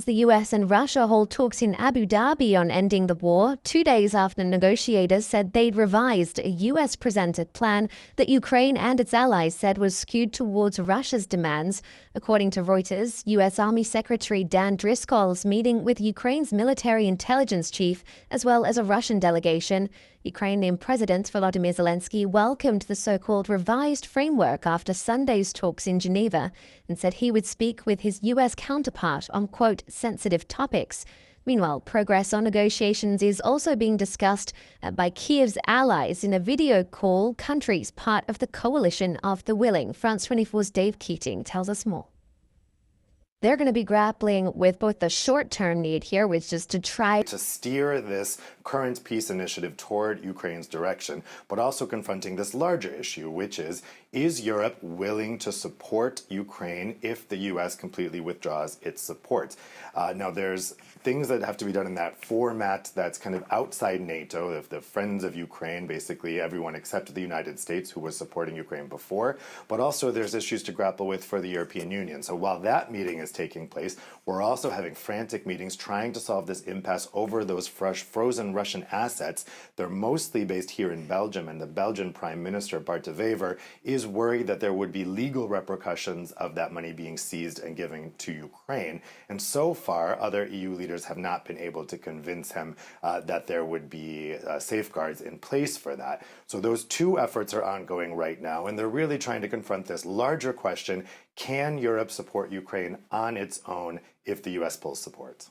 The US and Russia hold talks in Abu Dhabi on ending the war, 2 days after negotiators said they'd revised a US-presented plan that Ukraine and its allies said was skewed towards Russia's demands. According to Reuters, US Army Secretary Dan Driscoll's meeting with Ukraine's military intelligence chief, as well as a Russian delegation. Ukrainian President Volodymyr Zelensky welcomed the so-called revised framework after Sunday's talks in Geneva and said he would speak with his US counterpart on, quote, sensitive topics. Meanwhile, progress on negotiations is also being discussed by Kiev's allies in a video call, countries part of the coalition of the willing. France 24's Dave Keating tells us more. They're going to be grappling with both the short-term need here, which is to try to steer this current peace initiative toward Ukraine's direction, but also confronting this larger issue, which is Europe willing to support Ukraine if the U.S. completely withdraws its support? Now, there's things that have to be done in that format that's kind of outside NATO, if the friends of Ukraine, basically everyone except the United States who was supporting Ukraine before, but also there's issues to grapple with for the European Union. So while that meeting is taking place, we're also having frantic meetings trying to solve this impasse over those frozen Russian assets. They're mostly based here in Belgium, and the Belgian Prime Minister, Bart de Wever, is worried that there would be legal repercussions of that money being seized and given to Ukraine. And so far, other EU leaders have not been able to convince him that there would be safeguards in place for that. So those two efforts are ongoing right now, and they're really trying to confront this larger question: can Europe support Ukraine on its own if the U.S. pulls support?